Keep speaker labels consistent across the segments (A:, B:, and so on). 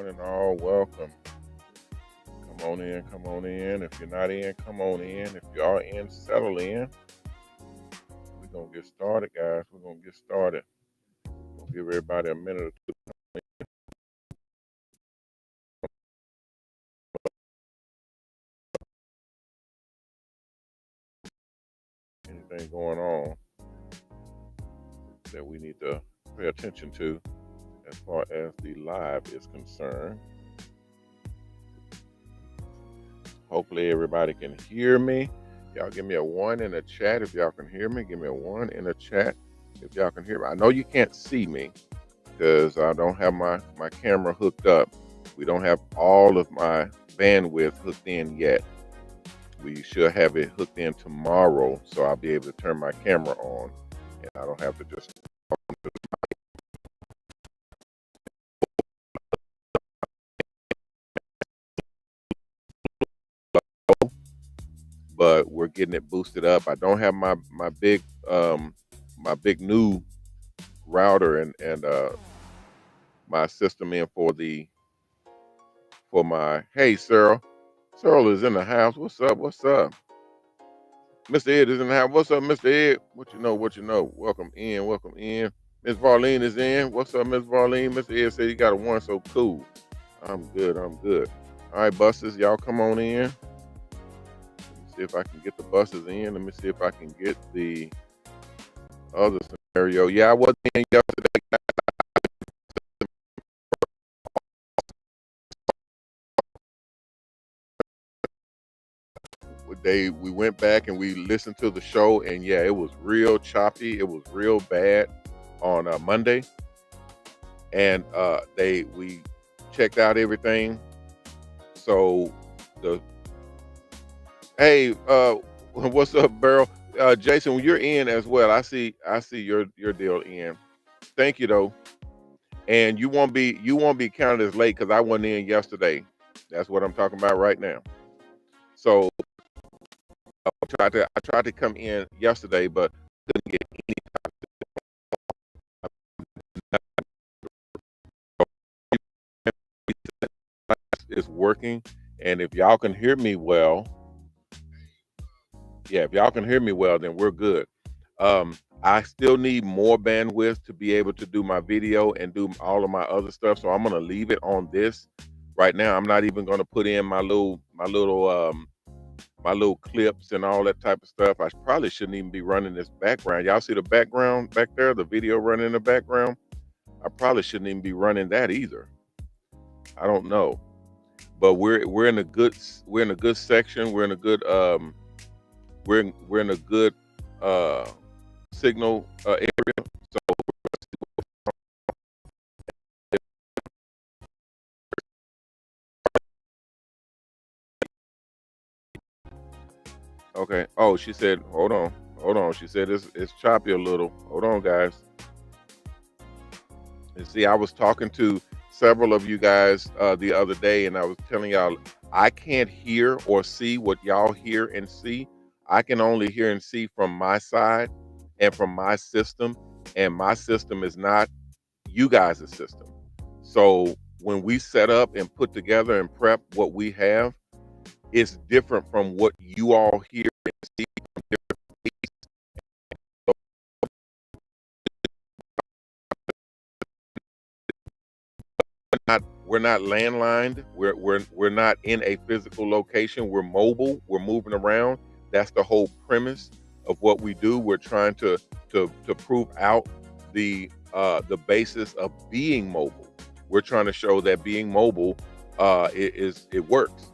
A: and all, welcome. Come on in, come on in. If you're not in, come on in. If you are in, settle in. We're going to get started, guys. We're going to get started. We'll give everybody a minute or two. Anything going on that we need to pay attention to as far as the live is concerned. Hopefully everybody can hear me. Y'all give me a 1 in the chat if y'all can hear me. Give me a 1 in the chat if y'all can hear me. I know you can't see me because I don't have my camera hooked up. We don't have all of my bandwidth hooked in yet. We should have it hooked in tomorrow, so I'll be able to turn my camera on and I don't have to just talk into the mic. But we're getting it boosted up. I don't have my big new router and my system in for my hey Cyril. Cyril is in the house. What's up? What's up? Mr. Ed is in the house. What's up, Mr. Ed? What you know? What you know? Welcome in. Welcome in. Miss Varlene is in. What's up, Miss Varlene? Mr. Ed said he got a 1, so cool. I'm good. I'm good. All right, buses, y'all come on in. Let me see if I can get the buses in. Let me see if I can get the other scenario. Yeah, I wasn't in yesterday. We went back and we listened to the show, and yeah, it was real choppy. It was real bad on Monday, and we checked out everything. So what's up, Beryl? Jason, when you're in as well, I see your deal in. Thank you though, and you won't be counted as late because I wasn't in yesterday. That's what I'm talking about right now. So I tried to come in yesterday, but couldn't get any time. It's working, and if y'all can hear me well, yeah, if y'all can hear me well, then we're good. I still need more bandwidth to be able to do my video and do all of my other stuff, so I'm gonna leave it on this right now. I'm not even gonna put in my little clips and all that type of stuff. I probably shouldn't even be running this background. Y'all see the background back there, the video running in the background? I probably shouldn't even be running that either. I don't know, but we're in a good section. We're in a good we're in a good signal area. So okay. Oh, she said, hold on. She said it's choppy a little. Hold on, guys. And see, I was talking to several of you guys the other day, and I was telling y'all I can't hear or see what y'all hear and see. I can only hear and see from my side and from my system, and my system is not you guys' system. So when we set up and put together and prep what we have, it's different from what you all hear and see from different we're not landlined. We're not in a physical location. We're mobile. We're moving around. That's the whole premise of what we do. We're trying to prove out the basis of being mobile. We're trying to show that being mobile it works,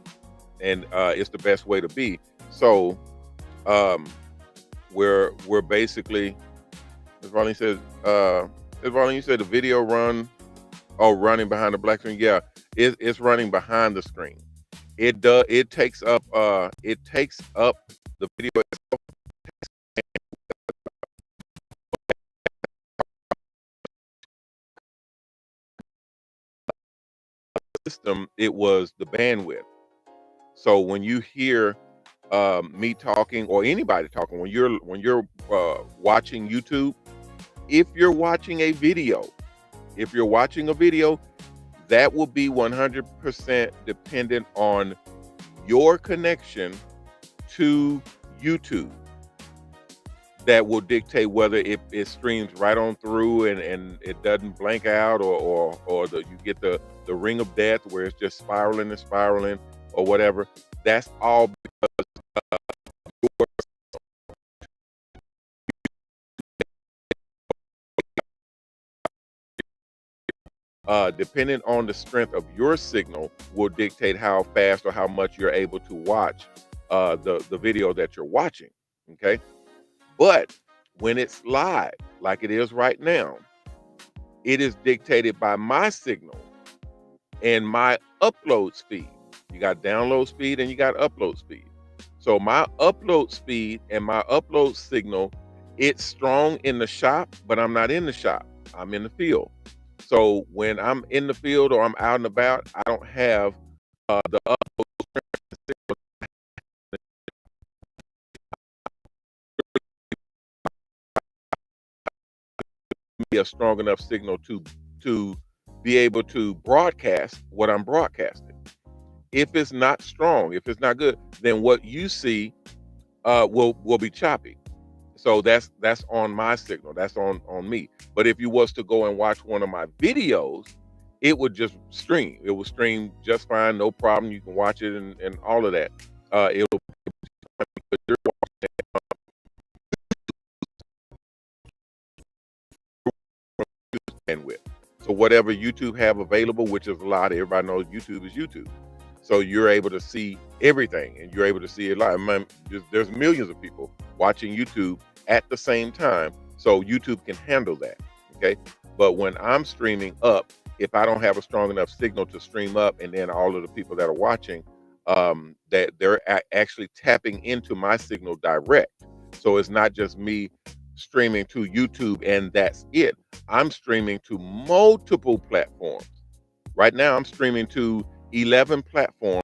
A: and it's the best way to be. So we're basically, as Ronnie says, you said the video running behind the black screen. Yeah, it's running behind the screen. It takes up the video itself. System, it was the bandwidth. So when you hear me talking or anybody talking, when you're watching YouTube, if you're watching a video, that will be 100% dependent on your connection to YouTube. That will dictate whether it streams right on through and it doesn't blank out, or you get the ring of death where it's just spiraling and spiraling or whatever. That's all depending on the strength of your signal will dictate how fast or how much you're able to watch the video that you're watching. Okay, but when it's live, like it is right now, it is dictated by my signal and my upload speed. You got download speed and you got upload speed. So my upload speed and my upload signal, it's strong in the shop, but I'm not in the shop. I'm in the field. So when I'm in the field or I'm out and about, I don't have the be a strong enough signal to be able to broadcast what I'm broadcasting. If it's not strong, if it's not good, then what you see will be choppy. So that's on my signal. That's on me. But if you was to go and watch one of my videos, it would just stream. It will stream just fine, no problem. You can watch it and all of that. It'll bandwidth. So whatever YouTube have available, which is a lot, everybody knows YouTube is YouTube. So you're able to see everything and you're able to see it live. There's millions of people watching YouTube at the same time. So YouTube can handle that. Okay. But when I'm streaming up, if I don't have a strong enough signal to stream up, and then all of the people that are watching, that they're actually tapping into my signal direct. So it's not just me streaming to YouTube and that's it. I'm streaming to multiple platforms. Right now, I'm streaming to 11 platforms.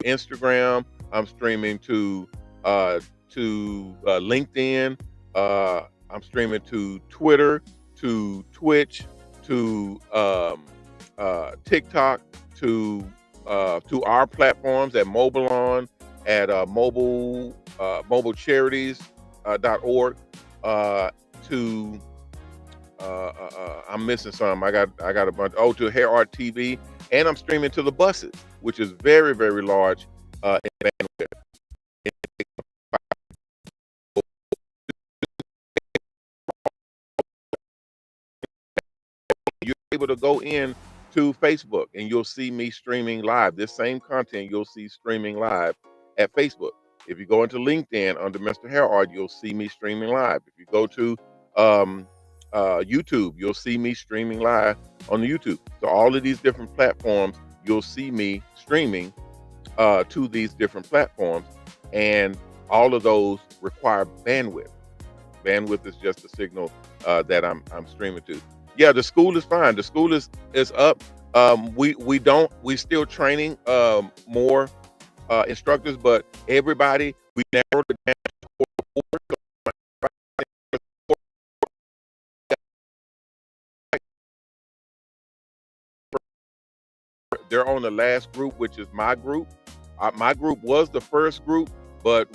A: Instagram, I'm streaming to LinkedIn, I'm streaming to Twitter, to Twitch, to TikTok, to our platforms at Mobilon, at mobilecharities.org, to I'm missing some. I got a bunch. Oh, to Hair Art TV, and I'm streaming to the buses, which is very, very large in bandwidth. You're able to go in to Facebook and you'll see me streaming live. This same content you'll see streaming live at Facebook. If you go into LinkedIn under Mr. Hair Art, you'll see me streaming live. If you go to YouTube, you'll see me streaming live on the YouTube. So all of these different platforms, you'll see me streaming to these different platforms, and all of those require bandwidth. Bandwidth is just the signal that I'm streaming to. Yeah, the school is fine. The school is up. We still training more instructors, but everybody, we narrowed it down to 4. They're on the last group, which is my group. My group was the first group, but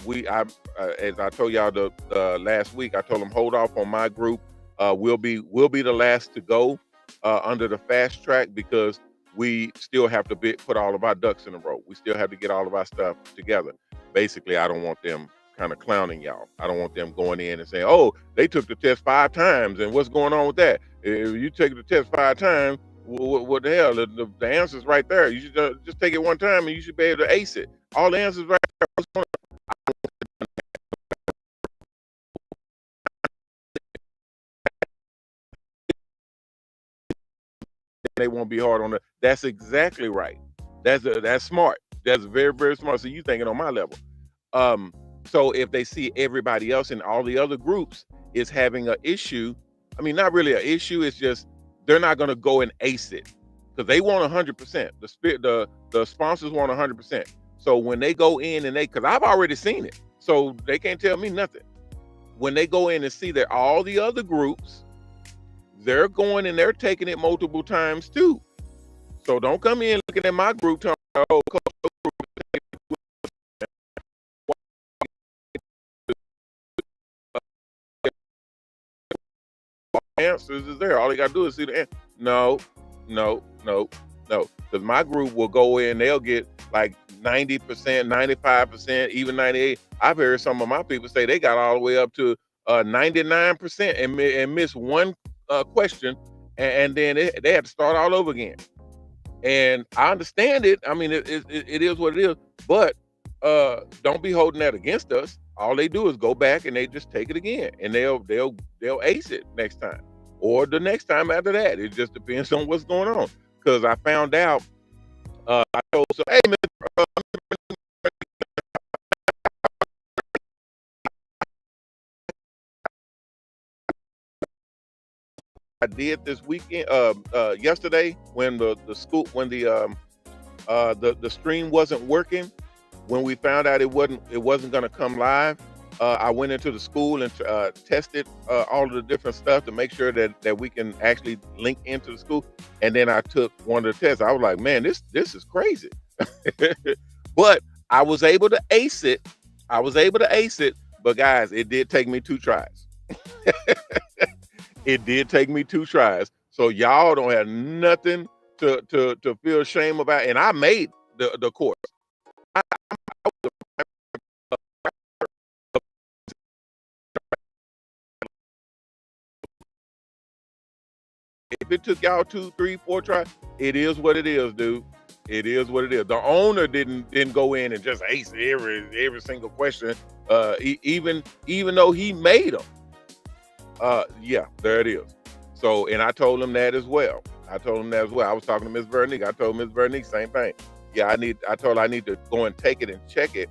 A: as I told y'all the last week, I told them hold off on my group. We'll be the last to go under the fast track, because we still have to put all of our ducks in a row. We still have to get all of our stuff together. Basically, I don't want them kind of clowning y'all. I don't want them going in and saying, "Oh, they took the test 5 times, and what's going on with that?" If you take the test 5 times, what the hell? The answer's right there. You should just take it one time, and you should be able to ace it. All the answers right there. They won't be hard on it. That's exactly right. That's smart. That's very, very smart. So you thinking on my level. So if they see everybody else in all the other groups is having an issue, I mean, not really an issue. It's just they're not going to go and ace it, because they want 100%. The sponsors want 100%. So when they go in and because I've already seen it, so they can't tell me nothing. when they go in and see that all the other groups, they're going and they're taking it multiple times too. So don't come in looking at my group talking about, oh, answers is there. All they got to do is see the answer. No, no, no, no. Because my group will go in, they'll get like 90%, 95%, even 98. I've heard some of my people say they got all the way up to 99% and miss one question, and then they had to start all over again. And I understand it. I mean, it is what it is. But don't be holding that against us. All they do is go back and they just take it again, and they'll ace it next time, or the next time after that. It just depends on what's going on. Because I found out, I told so, hey, Mr. I did this weekend, yesterday, when the school, when the stream wasn't working. When we found out it wasn't going to come live, I went into the school and tested all of the different stuff to make sure that we can actually link into the school. And then I took one of the tests. I was like, man, this is crazy. But I was able to ace it. But guys, it did take me 2 tries. It did take me 2 tries. So y'all don't have nothing to feel shame about. And I made the course. If it took y'all 2, 3, 4 tries, it is what it is, dude. It is what it is. The owner didn't go in and just ace every single question, even though he made them. Yeah, there it is. So, and I told him that as well. I was talking to Miss Vernique. I told Miss Vernique same thing. Yeah, I told her I need to go and take it and check it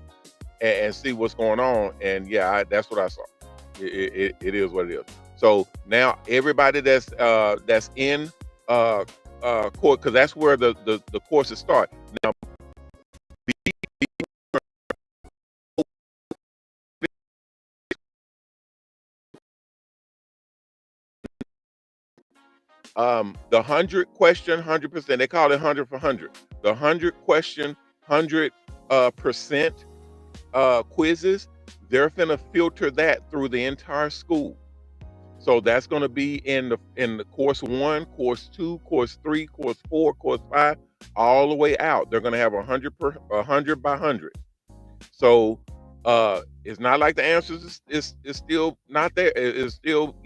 A: and see what's going on. And yeah, that's what I saw. It is what it is. So now everybody that's in course, because that's where the courses start. Now, the 100 question, 100%. They call it 100 for 100. The 100 question, 100% quizzes. They're gonna filter that through the entire school. So that's going to be in the course 1, course 2, course 3, course 4, course 5, all the way out. They're going to have 100 by 100. So it's not like the answers is still not there. It's still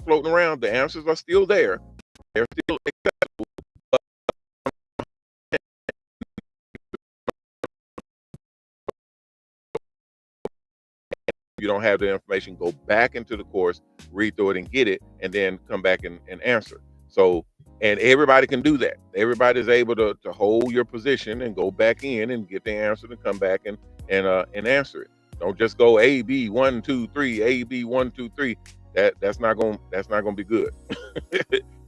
A: floating around. The answers are still there. They're still accessible. You don't have the information, go back into the course, read through it and get it, and then come back and answer. So, and everybody can do that. Everybody's able to hold your position and go back in and get the answer and come back and answer it. Don't just go A, B, 1, 2, 3, A, B, 1, 2, 3. That's not gonna be good.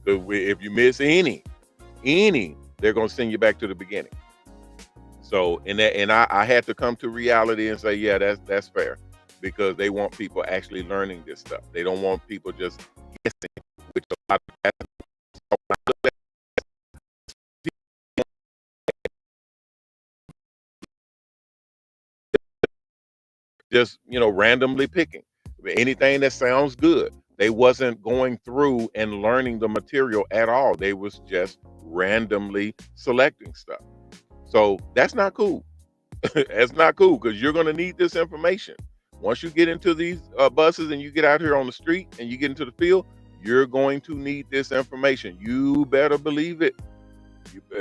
A: If you miss any, they're gonna send you back to the beginning. So, and I had to come to reality and say, yeah, that's fair. Because they want people actually learning this stuff. They don't want people just guessing, which a lot of just randomly picking anything that sounds good. They wasn't going through and learning the material at all. They was just randomly selecting stuff. So that's not cool. That's not cool, because you're going to need this information. Once you get into these buses and you get out here on the street and you get into the field, you're going to need this information. You better believe it.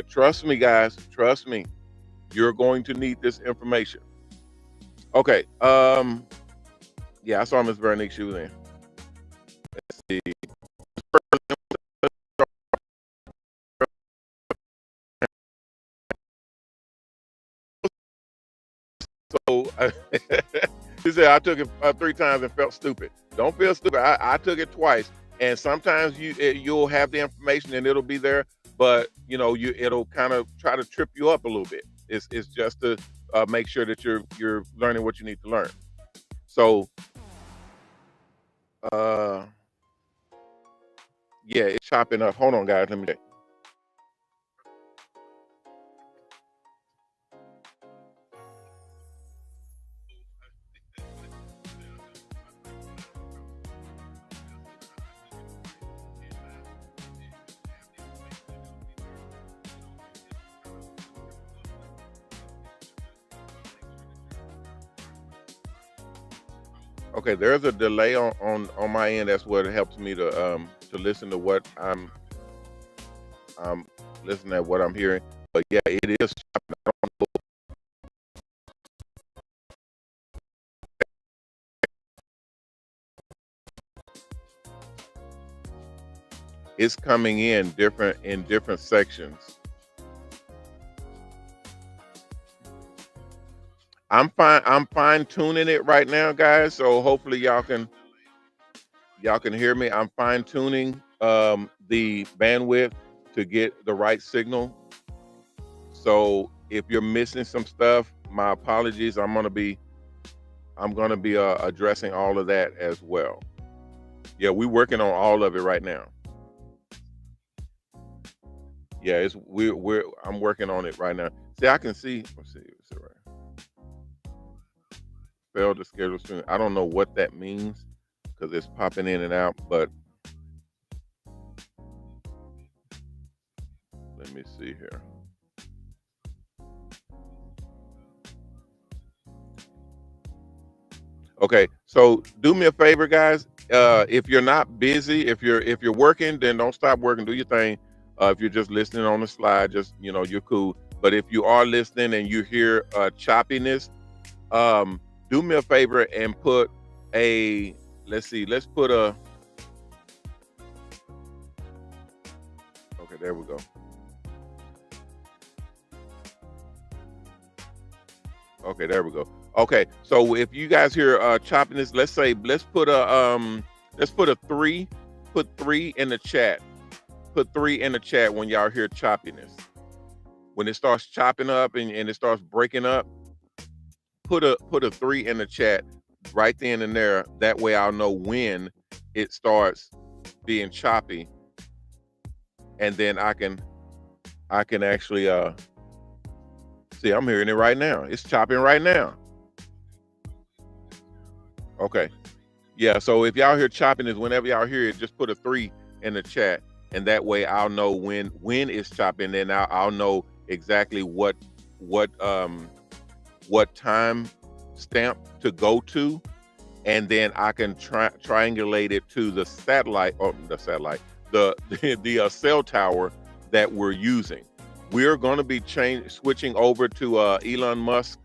A: Trust me, guys. Trust me. You're going to need this information. Okay. Yeah, I saw Miss Vernique. She was in. Let's see. So she said, I took it 3 times and felt stupid. Don't feel stupid. I took it twice, and sometimes you'll have the information and it'll be there, but it'll kind of try to trip you up a little bit. It's just to make sure that you're learning what you need to learn. So Uh, yeah, it's chopping up. Hold on, guys. Let me check. Okay, there's a delay on my end. That's what helps me to listen to what I'm listening at what I'm hearing. But yeah, it is it's coming in different sections. I'm fine tuning it right now, guys. So hopefully y'all can hear me. I'm fine tuning the bandwidth to get the right signal. So if you're missing some stuff, my apologies. I'm gonna be addressing all of that as well. Yeah, we're working on all of it right now. Yeah, we're I'm working on it right now. See, I can see. Let's see. It's all right. Failed to schedule soon. I don't know what that means because it's popping in and out. But let me see here. Okay, so do me a favor, guys. If you're not busy, if you're working, then don't stop working. Do your thing. If you're just listening on the slide, just you're cool. But if you are listening and you hear choppiness, um, do me a favor and put a let's see, let's put a okay, there we go. Okay, there we go. Okay, so if you guys hear choppiness, let's put a three, put three in the chat. Put three in the chat when y'all hear choppiness. When it starts chopping up and it starts breaking up, put a three in the chat right then and there. That way I'll know when it starts being choppy, and then I can actually see. I'm hearing it right now. It's chopping right now. Okay. Yeah, so if y'all hear choppiness, whenever y'all hear it, just put a three in the chat, and that way I'll know when it's chopping, and I'll know exactly what time stamp to go to, and then I can triangulate it to the satellite or the satellite, the the cell tower that we're using. We're going to be switching over to Elon Musk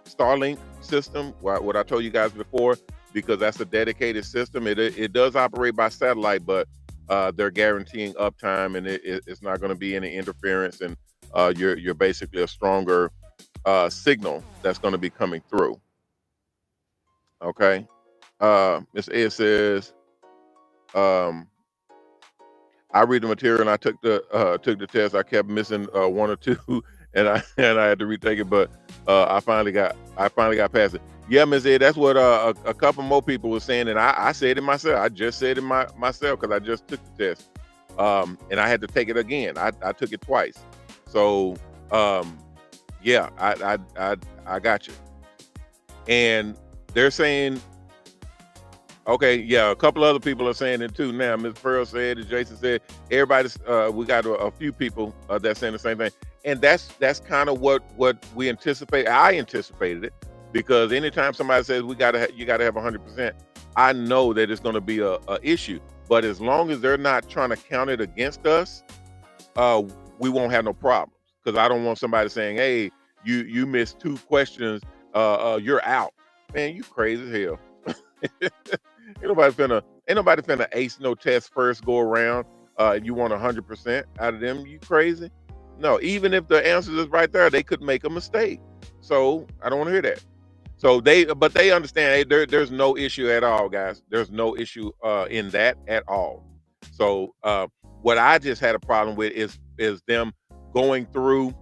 A: Starlink system. What I told you guys before, because that's a dedicated system. It does operate by satellite, but they're guaranteeing uptime, and it's not going to be any interference, and you're basically a stronger signal that's going to be coming through. Okay. Miss Ed says, um, I read the material and I took the test. I kept missing one or two, and I and I had to retake it, but I finally got past it. Yeah, Miss Ed, that's what a couple more people were saying, and I said it myself. I just said it myself because I just took the test, and I had to take it again. I took it twice, so um, yeah, I got you. And they're saying, okay, yeah, a couple other people are saying it too now. Ms. Pearl said, as Jason said, everybody's we got a few people that's saying the same thing. And that's kind of what we anticipate. I anticipated it because anytime somebody says you gotta have 100%, I know that it's gonna be a issue. But as long as they're not trying to count it against us, uh, we won't have no problems. Because I don't want somebody saying, hey, you missed two questions, you're out. Man, you crazy as hell. Ain't nobody finna ace no test first go around. You want 100% out of them? You crazy? No, even if the answer is right there, they could make a mistake. So I don't want to hear that. So but they understand. Hey, there's no issue at all, guys. There's no issue in that at all. So what I just had a problem with is them going through.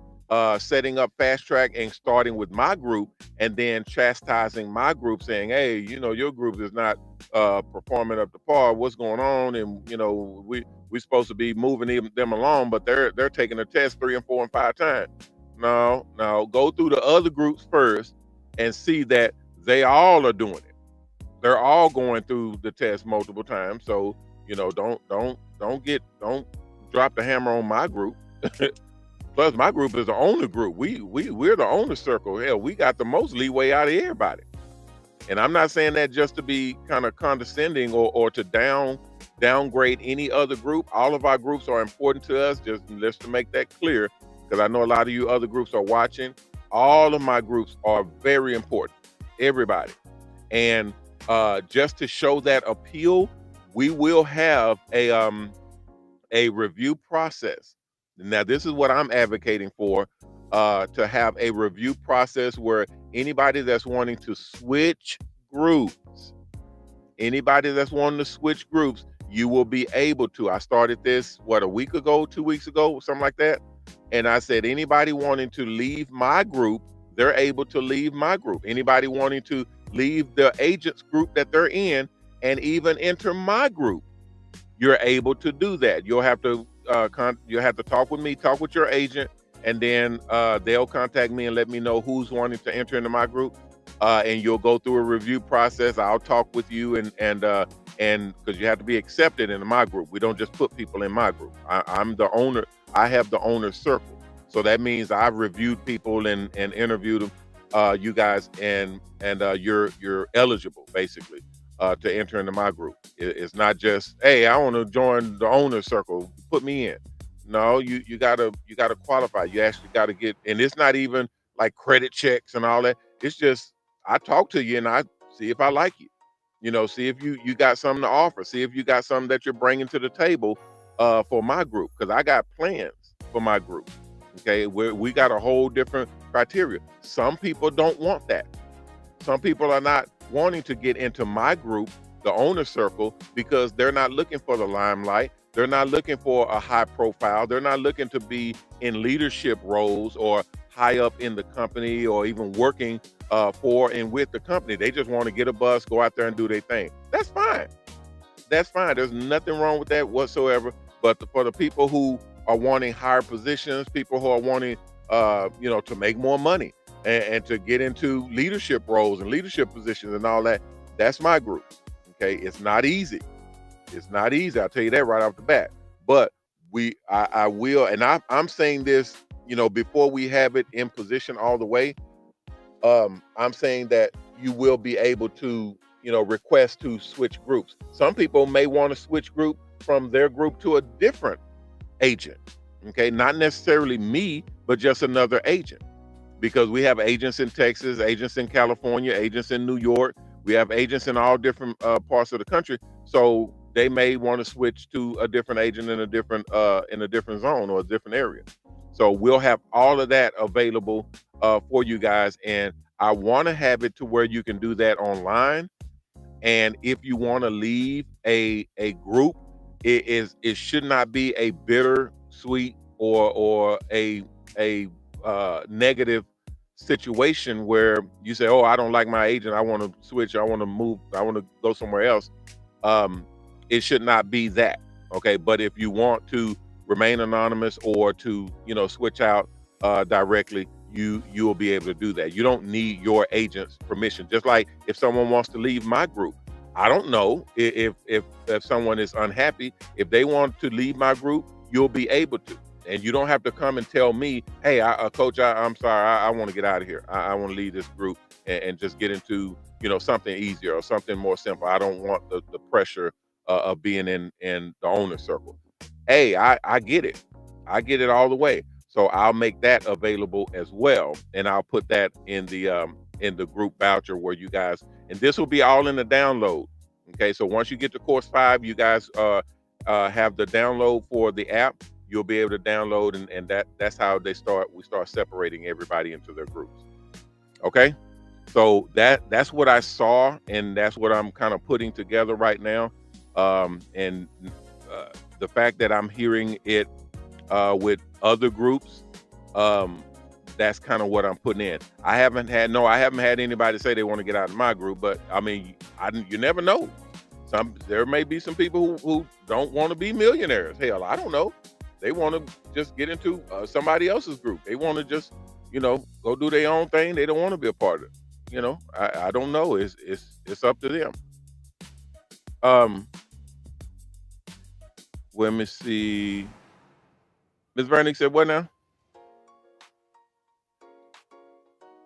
A: setting up fast track and starting with my group, and then chastising my group, saying, hey, your group is not performing up to par. What's going on? And we're supposed to be moving them along, but they're taking a test 3 and 4 and 5 times. No, go through the other groups first and see that they all are doing it. They're all going through the test multiple times. So don't drop the hammer on my group. Plus, my group is the owner group. We're the owner circle. Hell, we got the most leeway out of everybody. And I'm not saying that just to be kind of condescending or to downgrade any other group. All of our groups are important to us. Just to make that clear, because I know a lot of you other groups are watching. All of my groups are very important. Everybody. And just to show that appeal, we will have a review process. Now, this is what I'm advocating for, to have a review process where anybody that's wanting to switch groups, you will be able to. I started this, a week ago, 2 weeks ago, something like that. And I said, anybody wanting to leave my group, they're able to leave my group. Anybody wanting to leave the agent's group that they're in and even enter my group, you're able to do that. You'll have to talk with me, talk with your agent, and then they'll contact me and let me know who's wanting to enter into my group. And you'll go through a review process. I'll talk with you and because you have to be accepted into my group. We don't just put people in my group. I'm the owner. I have the owner circle. So that means I've reviewed people and interviewed them, you guys, and you're eligible basically to enter into my group. It's not just, hey, I want to join the owner circle, put me in. No, you gotta qualify. You actually gotta get, and it's not even like credit checks and all that. It's just, I talk to you and I see if I like you. See if you got something to offer. See if you got something that you're bringing to the table for my group, because I got plans for my group. Okay, we got a whole different criteria. Some people don't want that. Some people are not wanting to get into my group, the owner circle, because they're not looking for the limelight. They're not looking for a high profile. They're not looking to be in leadership roles or high up in the company or even working for and with the company. They just want to get a bus, go out there and do their thing. That's fine. That's fine. There's nothing wrong with that whatsoever. But for the people who are wanting higher positions, people who are wanting, to make more money and to get into leadership roles and leadership positions and all that, that's my group. Okay, it's not easy. It's not easy. I'll tell you that right off the bat. But I will, and I'm saying this, before we have it in position all the way. I'm saying that you will be able to, request to switch groups. Some people may want to switch group from their group to a different agent. Okay, not necessarily me, but just another agent, because we have agents in Texas, agents in California, agents in New York. We have agents in all different parts of the country. So they may want to switch to a different agent in a different zone or a different area. So we'll have all of that available for you guys. And I want to have it to where you can do that online. And if you want to leave a group, it should not be a bitter sweet or a negative situation where you say, oh, I don't like my agent, I want to switch, I want to move, I want to go somewhere else. It should not be that. Okay, but if you want to remain anonymous or to switch out directly, you will be able to do that. You don't need your agent's permission. Just like if someone wants to leave my group, I don't know if someone is unhappy, if they want to leave my group, you'll be able to. And you don't have to come and tell me, hey, coach, I'm sorry, I want to get out of here. I want to leave this group and just get into something easier or something more simple. I don't want the pressure of being in the owner circle. Hey, I get it. I get it all the way. So I'll make that available as well, and I'll put that in the group voucher where you guys, and this will be all in the download. Okay, so once you get to course 5, you guys have the download for the app. You'll be able to download, and that's how we start separating everybody into their groups. Okay, so that's what I saw, and that's what I'm kind of putting together right now. And the fact that I'm hearing it with other groups, that's kind of what I'm putting in. I haven't had anybody say they want to get out of my group, but I mean, you never know. There may be some people who don't want to be millionaires. Hell, I don't know. They want to just get into somebody else's group. They want to just, go do their own thing. They don't want to be a part of it. I don't know. It's up to them. Um, let me see. Miss Vernick said what now?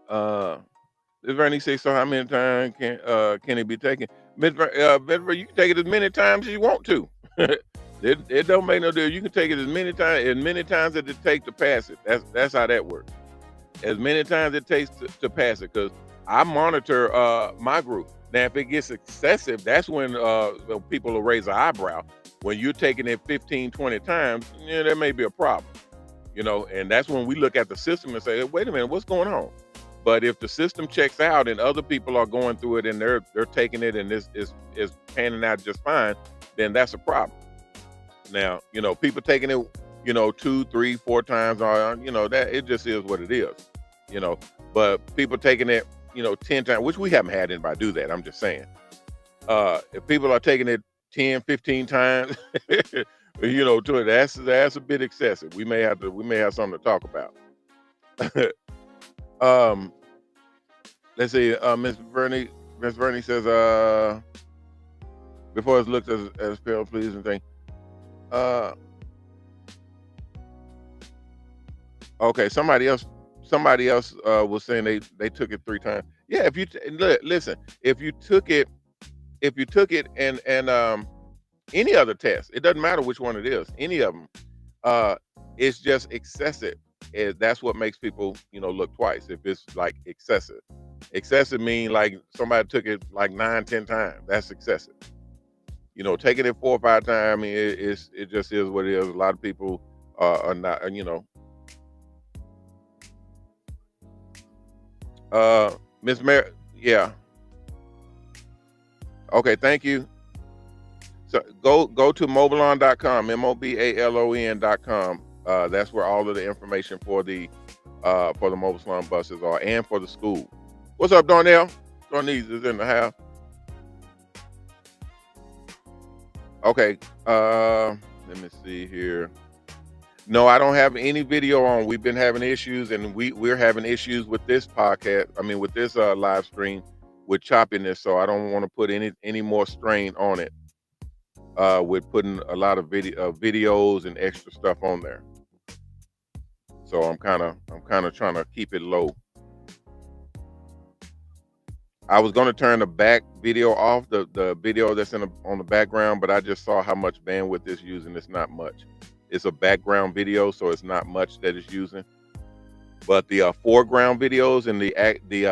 A: Uh, Miss Vernick said, so how many times can it be taken? Miss you can take it as many times as you want to. It don't make no difference. You can take it as many times as it takes to pass it. That's how that works. As many times it takes to pass it, because I monitor my group. Now, if it gets excessive, that's when people will raise an eyebrow. When you're taking it 15, 20 times, there may be a problem. And that's when we look at the system and say, hey, wait a minute, what's going on? But if the system checks out and other people are going through it and they're taking it and is panning out just fine, then that's a problem. Now, people taking it, 2, 3, 4 times, that it just is what it is. But people taking it, 10 times, which we haven't had anybody do that. I'm just saying. If people are taking it 10, 15 times, that's a bit excessive. We may have something to talk about. Let's see. Miss Bernie says, before it's looked as failed, please and thing. Okay, somebody else was saying they took it 3 times. Yeah, if you listen, if you took it and any other test, it doesn't matter which one it is, any of them, it's just excessive. That's what makes people, look twice. If it's like excessive mean like somebody took it like 9, 10 times. That's excessive. Taking it 4 or 5 times, I mean, it just is what it is. A lot of people are not, Miss Mary, yeah. Okay, thank you. So go to mobilon.com, mobalon.com. That's where all of the information for the mobile salon buses are, and for the school. What's up, Darnell? Darnese is in the house. Okay, let me see here. No, I don't have any video on. We've been having issues, and we're having issues with this podcast. I mean, with this live stream, with choppiness. So I don't want to put any more strain on it. With putting a lot of videos and extra stuff on there. So I'm kind of trying to keep it low. I was going to turn the back video off, the video that's on the background, but I just saw how much bandwidth it's using. It's not much. It's a background video, so it's not much that it's using. But the foreground videos and the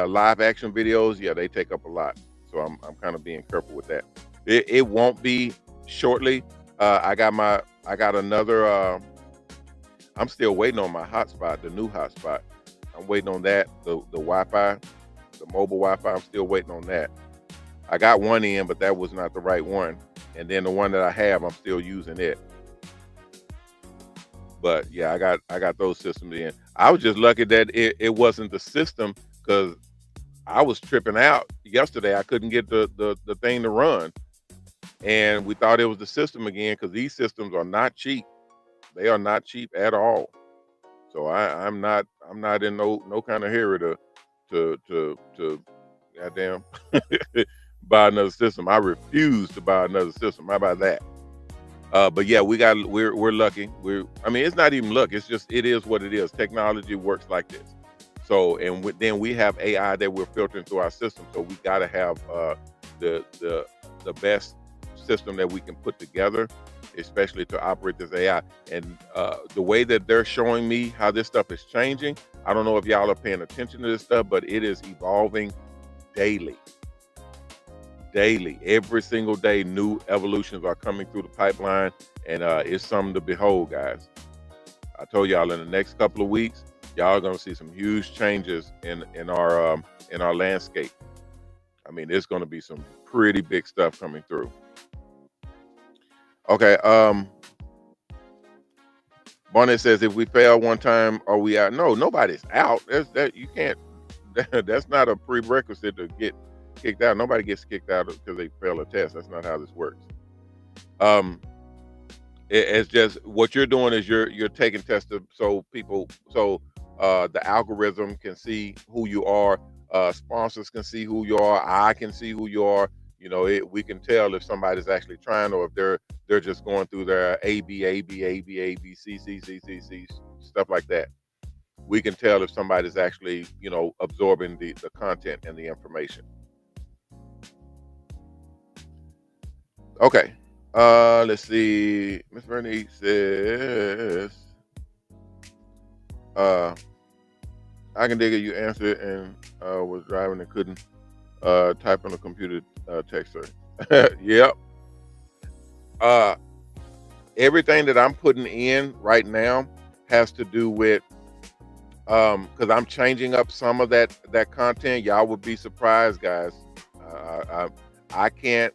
A: live action videos, yeah, they take up a lot. So I'm kind of being careful with that. It won't be shortly. I got another. I'm still waiting on my hotspot, the new hotspot. I'm waiting on that. The Wi-Fi, the mobile Wi-Fi. I'm still waiting on that. I got one in, but that was not the right one. And then the one that I have, I'm still using it. But yeah, I got those systems in. I was just lucky that it wasn't the system, because I was tripping out yesterday. I couldn't get the thing to run, and we thought it was the system again, because these systems are not cheap. They are not cheap at all. So I'm not in no kind of hurry to goddamn buy another system. I refuse to buy another system. How about that? But yeah, we're lucky. I mean, it's not even luck. It's just, it is what it is. Technology works like this. So, and then we have AI that we're filtering through our system. So we got to have the best system that we can put together, especially to operate this AI. And the way that they're showing me how this stuff is changing, I don't know if y'all are paying attention to this stuff, but it is evolving daily. Every single day, new evolutions are coming through the pipeline, and it's something to behold, guys. I told y'all, in the next couple of weeks, y'all are gonna see some huge changes in our landscape. I mean, there's gonna be some pretty big stuff coming through. Okay, Barnett says, if we fail one time, are we out? No, nobody's out. That you can't. That's not a prerequisite to get kicked out. Nobody gets kicked out because they fail a test. That's not how this works. Um, it's just what you're doing is you're taking tests so people the algorithm can see who you are, sponsors can see who you are, I can see who you are. We can tell if somebody's actually trying or if they're just going through their A B C stuff like that. We can tell if somebody's actually absorbing the content and the information. Okay. Let's see. Miss Bernie says, uh, I can dig it. You answered and was driving and couldn't type on the computer text her. Yep. Uh, Everything that I'm putting in right now has to do with because I'm changing up some of that content. Y'all would be surprised, guys. I can't.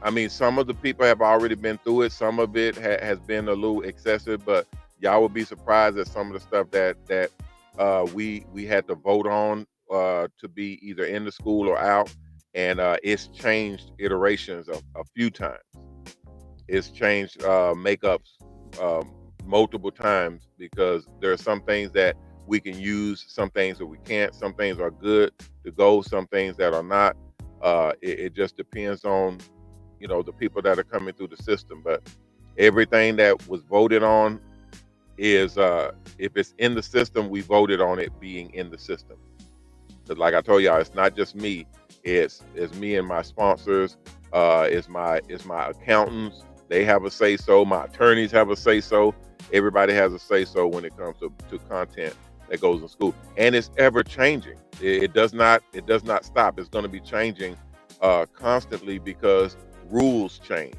A: I mean, some of the people have already been through it. Some of it has been a little excessive, but y'all would be surprised at some of the stuff that we had to vote on to be either in the school or out, and it's changed iterations a few times. It's changed makeups multiple times because there are some things that we can use, some things that we can't. Some things are good to go, some things that are not. It just depends on the people that are coming through the system. But everything that was voted on is if it's in the system, we voted on it being in the system. Because like I told y'all, it's not just me. It's me and my sponsors. It's my accountants. They have a say so. My attorneys have a say so. Everybody has a say so when it comes to content that goes in school, and it's ever changing. It does not stop. It's going to be changing constantly because rules change,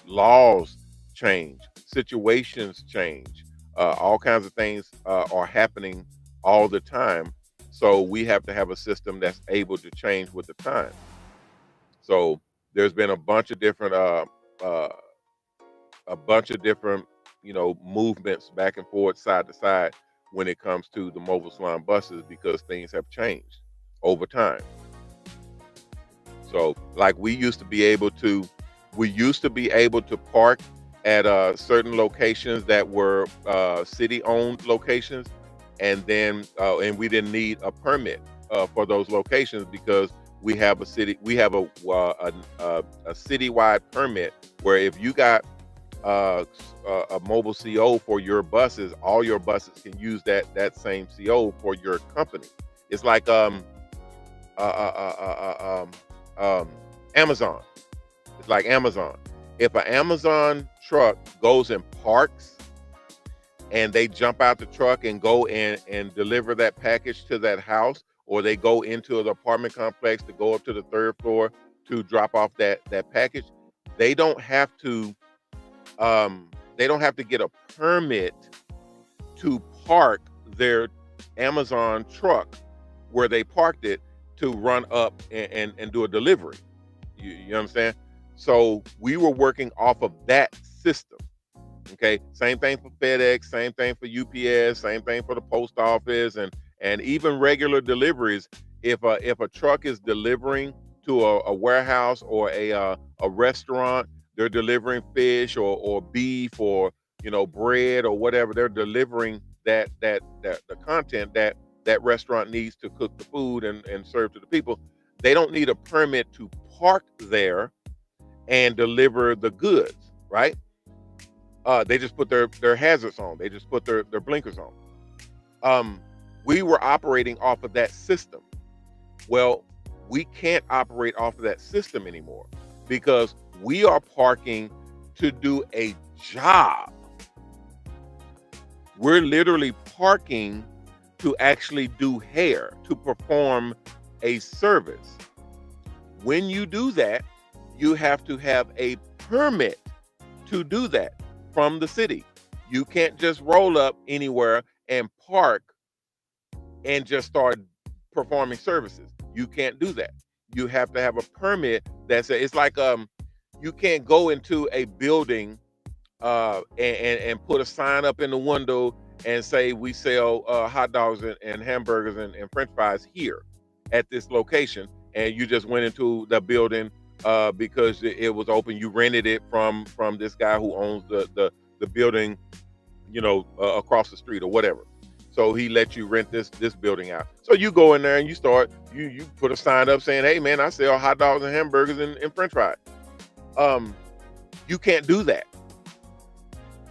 A: laws change, situations change, all kinds of things are happening all the time. So we have to have a system that's able to change with the time. So there's been uh, a bunch of different movements back and forth, side to side, when it comes to the mobile salon buses because things have changed over time. So like we used to be able to park at certain locations that were city owned locations, and we didn't need a permit for those locations because we have a citywide permit where if you got a mobile CO for your buses, all your buses can use that same CO for your company. It's like uh, uh, uh, uh, Amazon. It's like Amazon. If an Amazon truck goes and parks and they jump out the truck and go and deliver that package to that house, or they go into the apartment complex to go up to the third floor to drop off that package, they don't have to get a permit to park their Amazon truck where they parked it to run up and do a delivery. You understand? So we were working off of that system. Okay, same thing for FedEx, same thing for UPS, same thing for the post office, and even regular deliveries. If a truck is delivering to a warehouse or a restaurant, they're delivering fish or beef or bread or whatever. They're delivering that the content that restaurant needs to cook the food and serve to the people. They don't need a permit to park there and deliver the goods, right? They just put their hazards on. They just put their blinkers on. Um, we were operating off of that system. Well, we can't operate off of that system anymore because we are parking to do a job. We're literally parking to actually do hair, to perform a service. When you do that, you have to have a permit to do that from the city. You can't just roll up anywhere and park and just start performing services. You can't do that. You have to have a permit that says it's like you can't go into a building and put a sign up in the window and say we sell hot dogs and hamburgers and French fries here at this location, and you just went into the building because it was open. You rented it from this guy who owns the building, across the street or whatever. So he let you rent this building out. So you go in there and you put a sign up saying, "Hey man, I sell hot dogs and hamburgers and French fries." You can't do that.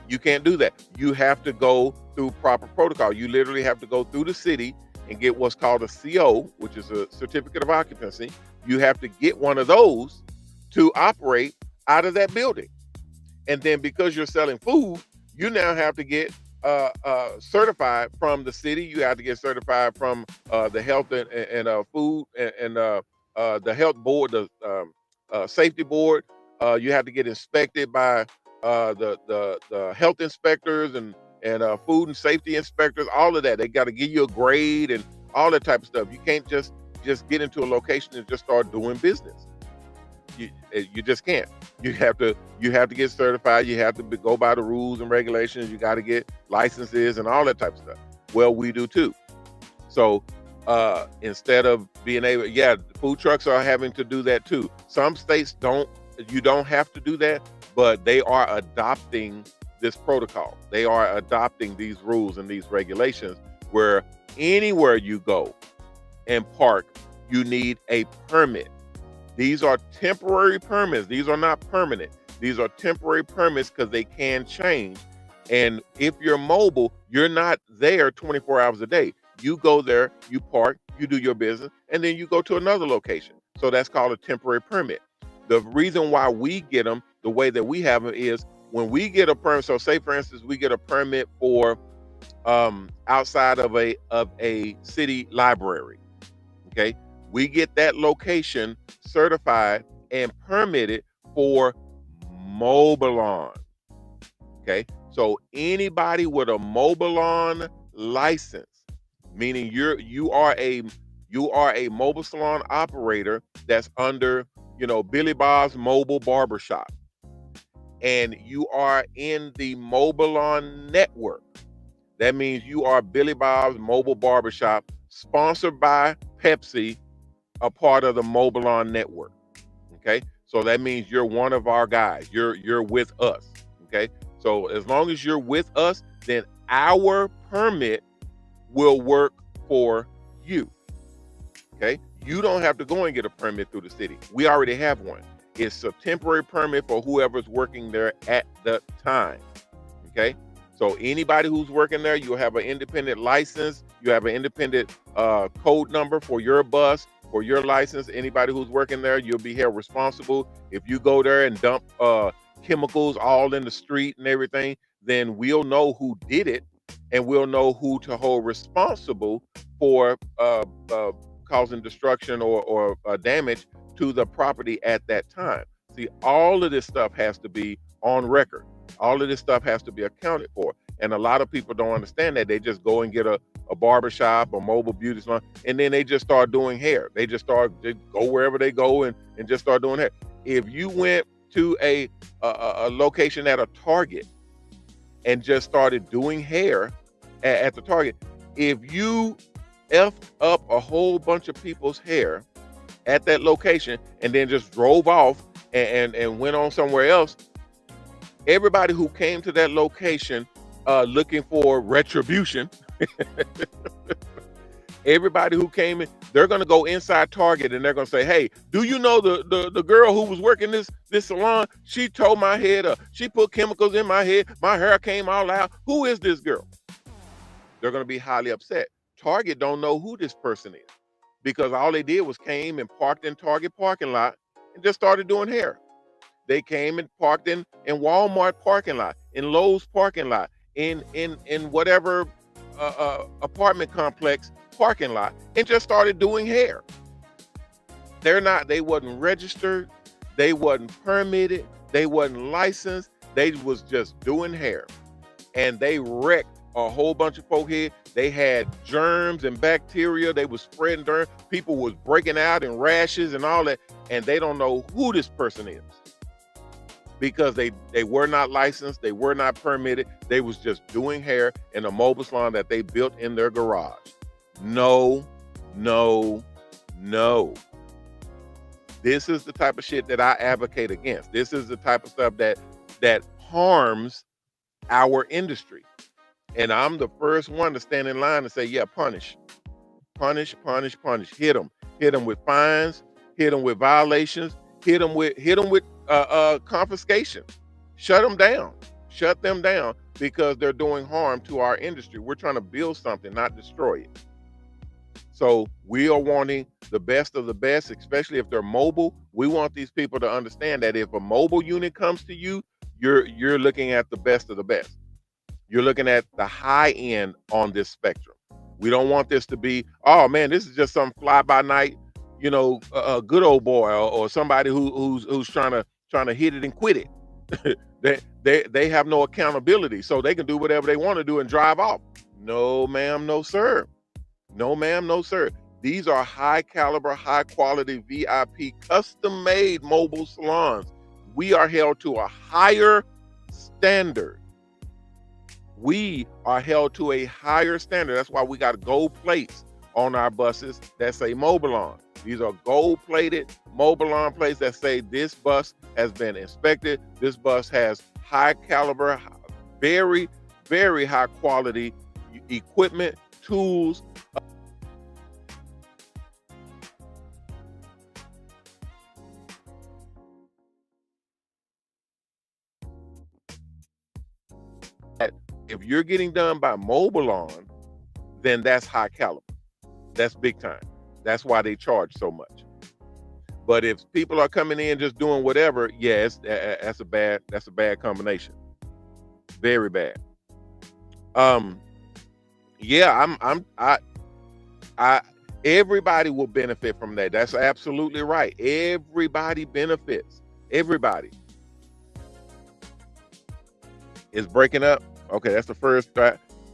A: You can't do that. You have to go through proper protocol. You literally have to go through the city and get what's called a CO, which is a certificate of occupancy. You have to get one of those to operate out of that building. And then because you're selling food, you now have to get certified from the city. You have to get certified from the health and food and the health board, the safety board. You have to get inspected by the health inspectors and food and safety inspectors. All of that. They got to give you a grade and all that type of stuff. You can't just get into a location and just start doing business. You just can't. You have to get certified. You have to go by the rules and regulations. You got to get licenses and all that type of stuff. Well, we do too. So instead of being able, food trucks are having to do that too. Some states don't. You don't have to do that, but they are adopting this protocol. They are adopting these rules and these regulations where anywhere you go and park, you need a permit. These are temporary permits. These are not permanent. These are temporary permits because they can change. And if you're mobile, you're not there 24 hours a day. You go there, you park, you do your business, and then you go to another location. So that's called a temporary permit. The reason why we get them the way that we have them is when we get a permit. So say, for instance, we get a permit for outside of a city library. Okay. We get that location certified and permitted for Mobilon. Okay. So anybody with a Mobilon license, meaning you are a mobile salon operator that's under, Billy Bob's Mobile Barbershop, and you are in the Mobilon network. That means you are Billy Bob's Mobile Barbershop, sponsored by Pepsi, a part of the Mobilon network. Okay, so that means you're one of our guys. You're with us. Okay, so as long as you're with us, then our permit will work for you. Okay, you don't have to go and get a permit through the city. We already have one. It's a temporary permit for whoever's working there at the time. Okay, so anybody who's working there, you'll have an independent license. You have an independent code number for your bus, for your license. Anybody who's working there, you'll be held responsible. If you go there and dump chemicals all in the street and everything, then we'll know who did it, and we'll know who to hold responsible for causing destruction or damage to the property at that time. See, all of this stuff has to be on record. All of this stuff has to be accounted for. And a lot of people don't understand that. They just go and get a barbershop, a mobile beauty salon, and then they just start doing hair. They go wherever they go and just start doing hair. If you went to a location at a Target and just started doing hair at the Target, if you effed up a whole bunch of people's hair at that location and then just drove off and went on somewhere else, everybody who came to that location looking for retribution, everybody who came in, they're going to go inside Target and they're going to say, "Hey, do you know the girl who was working this salon? She tore my head up. She put chemicals in my head. My hair came all out. Who is this girl?" They're going to be highly upset. Target don't know who this person is because all they did was came and parked in Target parking lot and just started doing hair. They came and parked in Walmart parking lot, in Lowe's parking lot, in whatever apartment complex parking lot, and just started doing hair. They wasn't registered, they wasn't permitted, they wasn't licensed, they was just doing hair. And they wrecked a whole bunch of folk here. They had germs and bacteria. They was spreading dirt. People was breaking out in rashes and all that. And they don't know who this person is because they were not licensed, they were not permitted. They was just doing hair in a mobile salon that they built in their garage. No, no, no. This is the type of shit that I advocate against. This is the type of stuff that harms our industry. And I'm the first one to stand in line and say, yeah, punish. Punish, punish, punish. Hit them. Hit them with fines, hit them with violations, hit them with confiscation. Shut them down. Shut them down because they're doing harm to our industry. We're trying to build something, not destroy it. So we are wanting the best of the best, especially if they're mobile. We want these people to understand that if a mobile unit comes to you, you're looking at the best of the best. You're looking at the high end on this spectrum. We don't want this to be, oh man, this is just some fly by night, a good old boy or somebody who's trying to hit it and quit it. they have no accountability, so they can do whatever they want to do and drive off. No, ma'am, no sir. No, ma'am, no sir. These are high caliber, high quality VIP custom made mobile salons. We are held to a higher standard. We are held to a higher standard. That's why we got gold plates on our buses that say Mobilon. These are gold-plated Mobilon plates that say this bus has been inspected. This bus has high caliber, very, very high quality equipment, tools. If you're getting done by Mobilon, then that's high caliber. That's big time. That's why they charge so much. But if people are coming in just doing whatever, yes, that's a bad combination. Very bad. Yeah, I everybody will benefit from that. That's absolutely right. Everybody benefits. Everybody. Is breaking up. Okay, that's the first.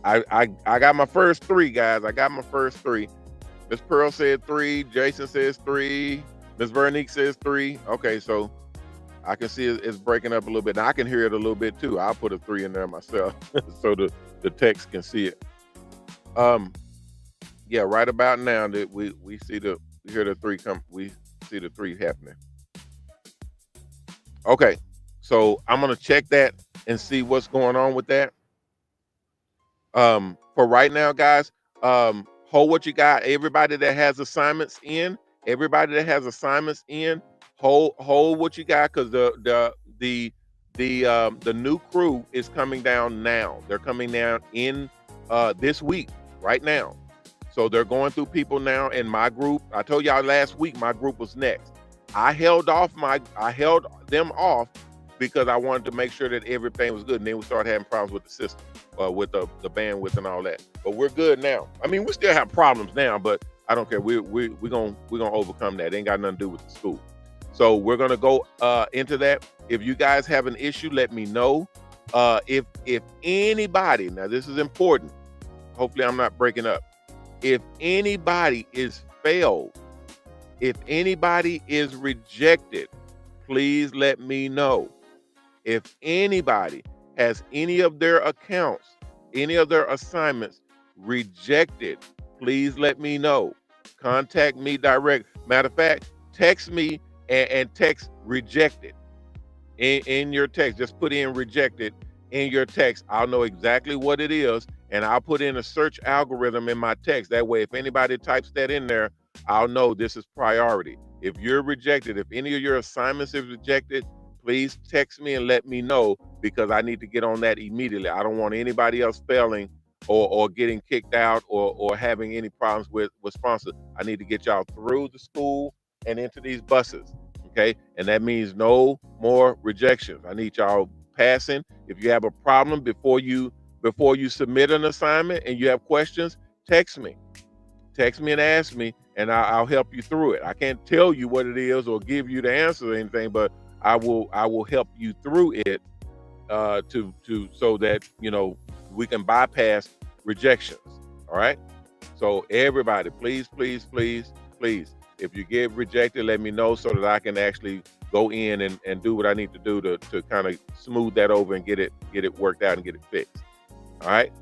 A: I got my first three, guys. I got my first three. Miss Pearl said 3. Jason says 3. Miss Veronique says 3. Okay, so I can see it's breaking up a little bit. Now I can hear it a little bit too. I'll put a 3 in there myself so the text can see it. Yeah, right about now that we hear the 3 come. We see the 3 happening. Okay, so I'm gonna check that and see what's going on with that. For right now, guys, hold what you got. Everybody that has assignments in, hold what you got, because the new crew is coming down now. They're coming down in this week, right now. So they're going through people now in my group. I told y'all last week my group was next. I held them off because I wanted to make sure that everything was good, and then we started having problems with the system, with the bandwidth and all that. But we're good now. I mean, we still have problems now, but I don't care. We're gonna overcome that. It ain't got nothing to do with the school. So we're gonna go into that. If you guys have an issue, let me know. If anybody, now this is important. Hopefully, I'm not breaking up. If anybody is failed, if anybody is rejected, please let me know. If anybody has any of their accounts, any of their assignments rejected, please let me know. Contact me direct. Matter of fact, text me and text rejected in your text. Just put in rejected in your text. I'll know exactly what it is, and I'll put in a search algorithm in my text. That way, if anybody types that in there, I'll know this is priority. If you're rejected, if any of your assignments is rejected, please text me and let me know, because I need to get on that immediately. I don't want anybody else failing or getting kicked out or having any problems with sponsors. I need to get y'all through the school and into these buses, okay? And that means no more rejections. I need y'all passing. If you have a problem before you submit an assignment and you have questions, text me and ask me, and I'll help you through it. I can't tell you what it is or give you the answer or anything, but I will help you through it so that we can bypass rejections. All right. So everybody, please, if you get rejected, let me know so that I can actually go in and do what I need to do to kind of smooth that over and get it worked out and get it fixed. All right.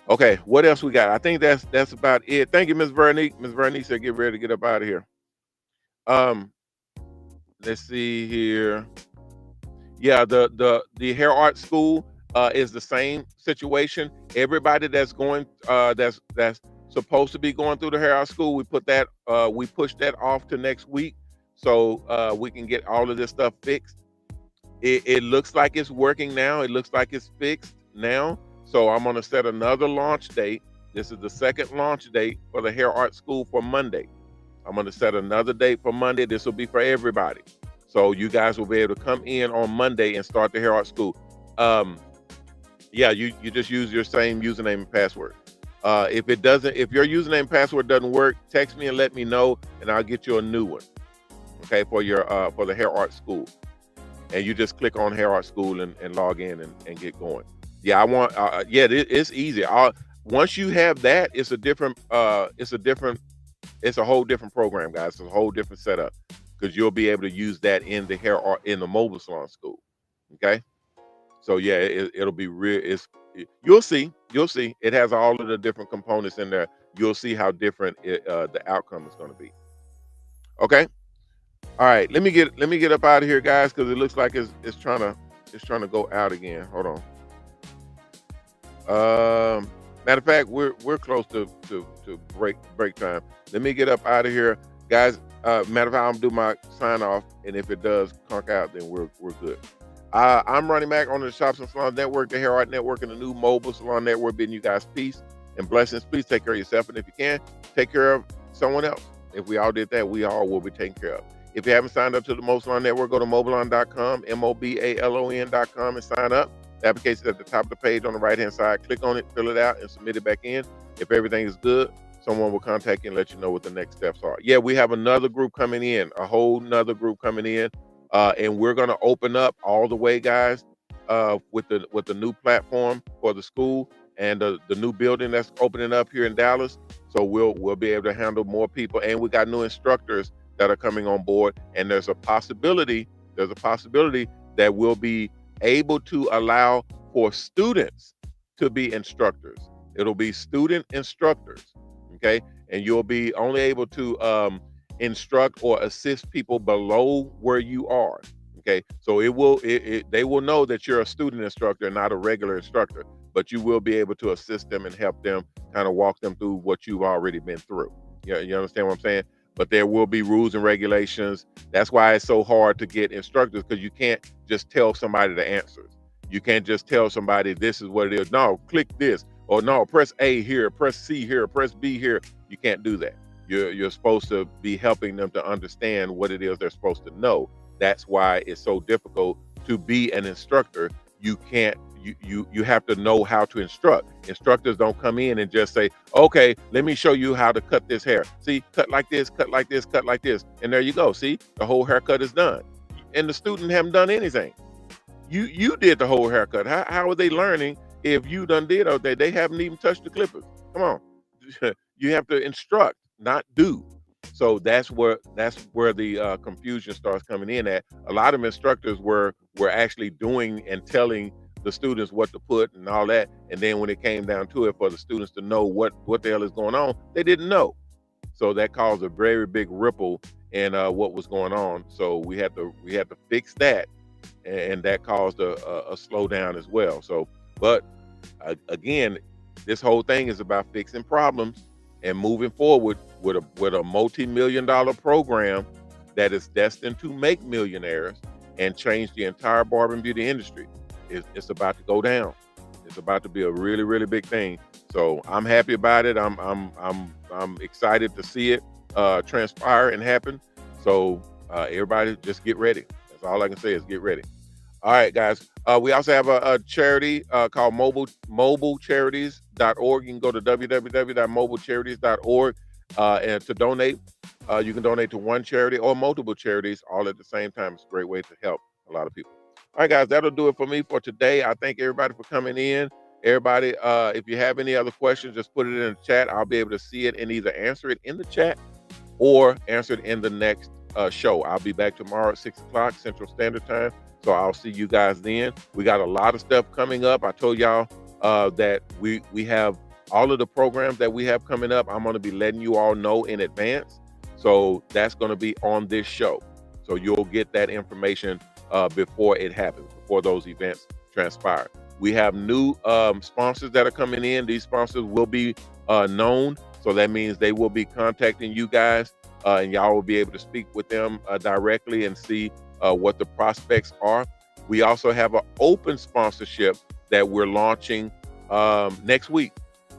A: Okay. What else we got? I think that's about it. Thank you, Miss Vernique. Miss Vernique said get ready to get up out of here. Um, let's see here. Yeah, the hair art school is the same situation. Everybody that's going that's supposed to be going through the hair art school, we push that off to next week so we can get all of this stuff fixed. It looks like it's working now. It looks like it's fixed now. So I'm gonna set another launch date. This is the second launch date for the hair art school for Monday. I'm going to set another date for Monday. This will be for everybody. So you guys will be able to come in on Monday and start the hair art school. Um, yeah, you just use your same username and password. If your username and password doesn't work, text me and let me know, and I'll get you a new one. Okay, for the hair art school. And you just click on hair art school and log in and get going. Yeah, it's easy. Once you have that, it's a whole different program, guys. It's a whole different setup because you'll be able to use that in the hair art in the mobile salon school. Okay, so yeah, it'll be real. You'll see. It has all of the different components in there. You'll see how different the outcome is going to be. Okay. All right. Let me get up out of here, guys, because it looks like it's trying to go out again. Hold on. Matter of fact, we're close to break time. Let me get up out of here, guys. Matter of fact, I'm gonna do my sign off, and if it does conk out, then we're good. I'm Ronnie Mac on the Shops and Salons Network, the Hair Art Network, and the new mobile salon network. Bidding you guys peace and blessings. Please take care of yourself, and if you can, take care of someone else. If we all did that, we all will be taken care of. If you haven't signed up to the Mobile Salon Network, go to mobilon.com, mobalon.com, and sign up. The application is at the top of the page on the right-hand side. Click on it, fill it out, and submit it back in. If everything is good, someone will contact you and let you know what the next steps are. Yeah, we have another group coming in, a whole nother group coming in, and we're going to open up all the way, guys, with the new platform for the school and the new building that's opening up here in Dallas. So we'll be able to handle more people, and we got new instructors that are coming on board, and there's a possibility that we'll be able to allow for students to be instructors. It'll be student instructors, okay? And you'll be only able to instruct or assist people below where you are, okay? So they will know that you're a student instructor and not a regular instructor, but you will be able to assist them and help them kind of walk them through what you've already been through. Yeah, you understand what I'm saying? But there will be rules and regulations. That's why it's so hard to get instructors, because you can't just tell somebody the answers. You can't just tell somebody this is what it is. No, click this, or no, press A here, press C here, press B here. You can't do that. You're supposed to be helping them to understand what it is they're supposed to know. That's why it's so difficult to be an instructor. You have to know how to instruct. Instructors don't come in and just say, okay, let me show you how to cut this hair. See, cut like this, cut like this, cut like this. And there you go. See, the whole haircut is done. And the student haven't done anything. You did the whole haircut. How are they learning if you done did all day? They haven't even touched the clippers. Come on. You have to instruct, not do. So that's where the confusion starts coming in at. A lot of instructors were actually doing and telling the students what to put and all that, and then when it came down to it for the students to know what the hell is going on, they didn't know. So that caused a very big ripple in what was going on. So we had to fix that, and that caused a slowdown as well. So, but again, this whole thing is about fixing problems and moving forward with a multi-million-dollar program that is destined to make millionaires and change the entire barber and beauty industry. It's about to go down. It's about to be a really, really big thing. So I'm happy about it. I'm excited to see it transpire and happen. So everybody just get ready. That's all I can say is get ready. All right, guys. We also have a charity called mobilecharities.org. You can go to www.mobilecharities.org and to donate. You can donate to one charity or multiple charities all at the same time. It's a great way to help a lot of people. All right, guys, that'll do it for me for today. I thank everybody for coming in. Everybody, if you have any other questions, just put it in the chat. I'll be able to see it and either answer it in the chat or answer it in the next show. I'll be back tomorrow at 6 o'clock Central Standard Time. So I'll see you guys then. We got a lot of stuff coming up. I told y'all that we have all of the programs that we have coming up. I'm going to be letting you all know in advance. So that's going to be on this show. So you'll get that information before it happens, before those events transpire. We have new sponsors that are coming in. These sponsors will be known. So that means they will be contacting you guys and y'all will be able to speak with them directly and see what the prospects are. We also have an open sponsorship that we're launching next week.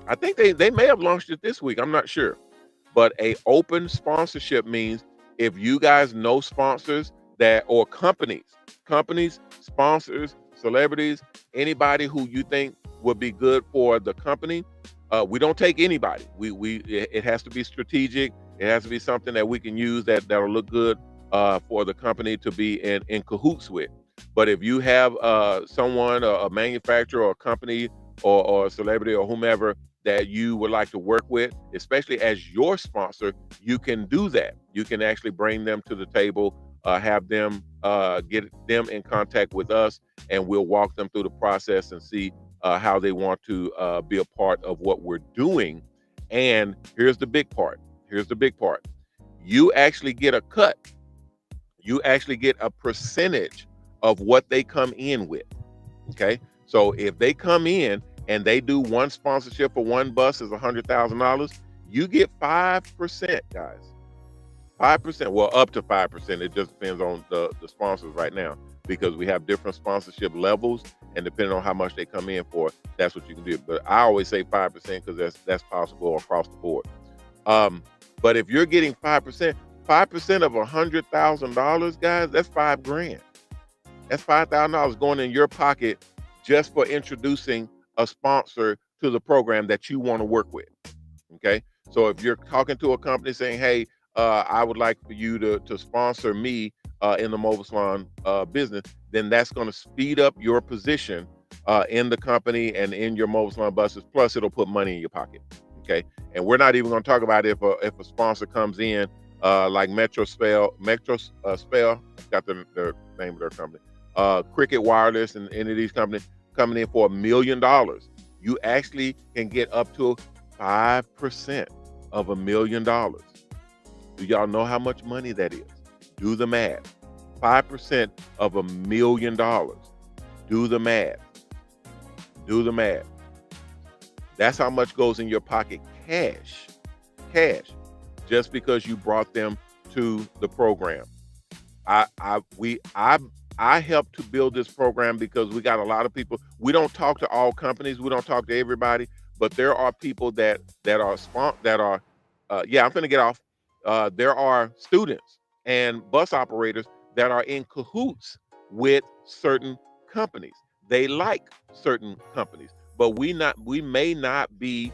A: I think they may have launched it this week. I'm not sure. But a open sponsorship means if you guys know sponsors that or companies, sponsors, celebrities, anybody who you think would be good for the company, we don't take anybody. It has to be strategic. It has to be something that we can use that'll look good for the company to be in cahoots with. But if you have someone, a manufacturer or a company or a celebrity or whomever that you would like to work with, especially as your sponsor, you can do that. You can actually bring them to the table, have them get them in contact with us, and we'll walk them through the process and see how they want to be a part of what we're doing. And here's the big part. You actually get a cut. You actually get a percentage of what they come in with. Okay. So if they come in and they do one sponsorship for one bus is $100,000, you get 5%, guys. 5%, well, up to 5%. It just depends on the sponsors right now, because we have different sponsorship levels, and depending on how much they come in for, that's what you can do. But I always say 5% because that's possible across the board. But if you're getting 5%, 5% of $100,000, guys, that's $5,000. That's $5,000 going in your pocket just for introducing a sponsor to the program that you want to work with. Okay. So if you're talking to a company saying, hey, I would like for you to sponsor me in the mobile salon business, then that's going to speed up your position in the company and in your mobile salon buses. Plus, it'll put money in your pocket. Okay. And we're not even going to talk about if a sponsor comes in like Metro Spell, got the name of their company, Cricket Wireless, and any of these companies coming in for $1 million. You actually can get up to 5% of $1 million. Do y'all know how much money that is? Do the math. 5% of $1 million. Do the math. Do the math. That's how much goes in your pocket, cash, just because you brought them to the program. I helped to build this program because we got a lot of people. We don't talk to all companies. We don't talk to everybody, but there are people that are I'm finna get off. There are students and bus operators that are in cahoots with certain companies. They like certain companies, but we may not be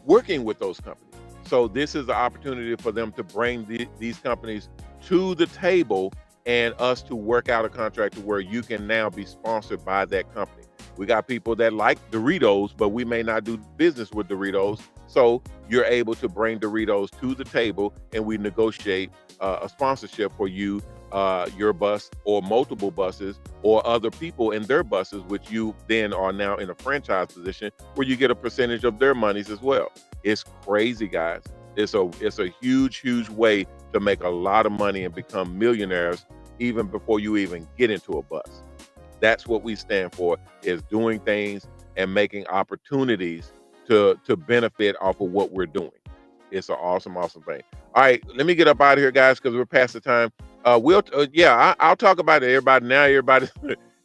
A: working with those companies. So this is the opportunity for them to bring these companies to the table and us to work out a contract to where you can now be sponsored by that company. We got people that like Doritos, but we may not do business with Doritos. So you're able to bring Doritos to the table and we negotiate a sponsorship for you, your bus or multiple buses or other people in their buses, which you then are now in a franchise position where you get a percentage of their monies as well. It's crazy, guys. It's a huge way to make a lot of money and become millionaires even before you even get into a bus. That's what we stand for, is doing things and making opportunities to benefit off of what we're doing. It's an awesome thing. All right, let me get up out of here, guys, because we're past the time. I'll talk about it. Everybody's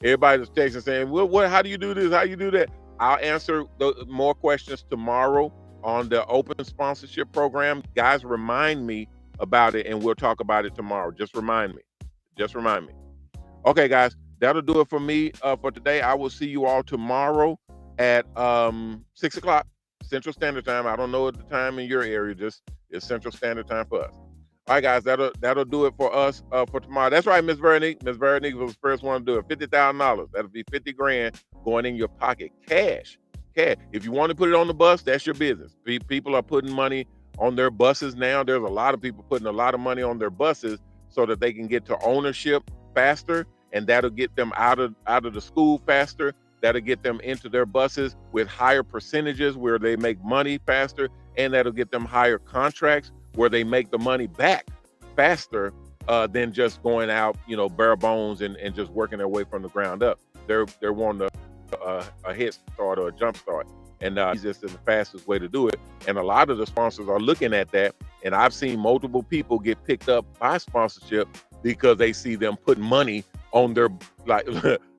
A: texting saying, well, how do you do this? How you do that? I'll answer more questions tomorrow on the open sponsorship program. Guys, remind me about it and we'll talk about it tomorrow. Just remind me. Okay, guys, that'll do it for me for today. I will see you all tomorrow at 6 o'clock Central Standard Time. I don't know the time in your area, just it's Central Standard Time for us. All right, guys, that'll do it for us for tomorrow. That's right, Miss Veronique. Miss Veronique was the first one to do it. $50,000. That'll be $50,000 going in your pocket, cash. If you want to put it on the bus, that's your business. People are putting money on their buses now. There's a lot of people putting a lot of money on their buses so that they can get to ownership faster, and that'll get them out of the school faster. That'll get them into their buses with higher percentages where they make money faster, and that'll get them higher contracts where they make the money back faster than just going out, bare bones and just working their way from the ground up. They're wanting a head start or a jump start, and easiest and the fastest way to do it. And a lot of the sponsors are looking at that, and I've seen multiple people get picked up by sponsorship because they see them put money on their like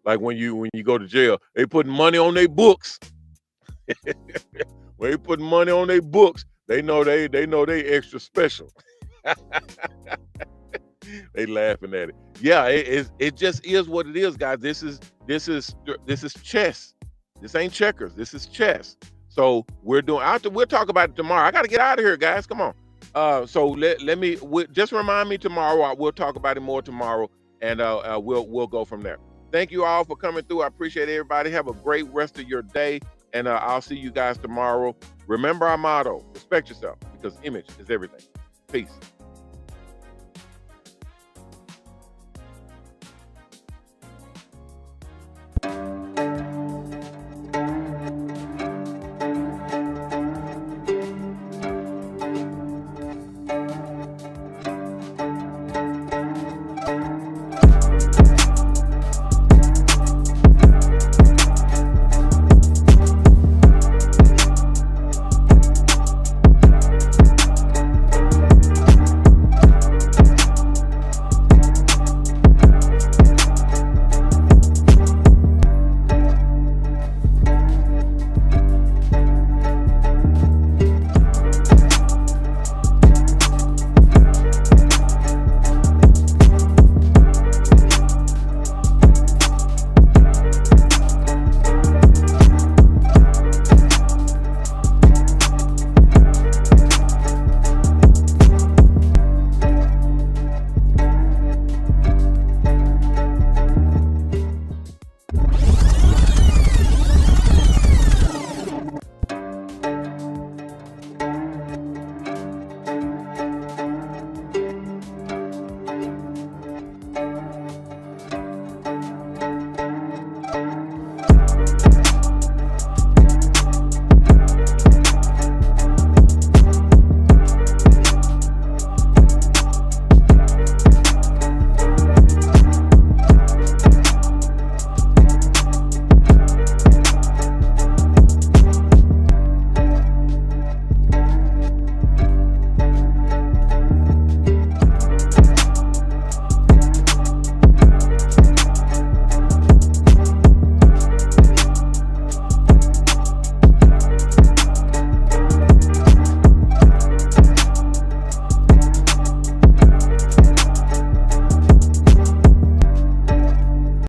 A: like when you go to jail, they put money on their books. When they put money on their books, they know they extra special. They laughing at it. Yeah, it just is what it is, guys. This is chess. This ain't checkers. This is chess. So we'll talk about it tomorrow. I got to get out of here, guys. Come on. So let me just remind me tomorrow. We'll talk about it more tomorrow, and we'll go from there. Thank you all for coming through. I appreciate everybody. Have a great rest of your day, and I'll see you guys tomorrow. Remember our motto: respect yourself, because image is everything. Peace.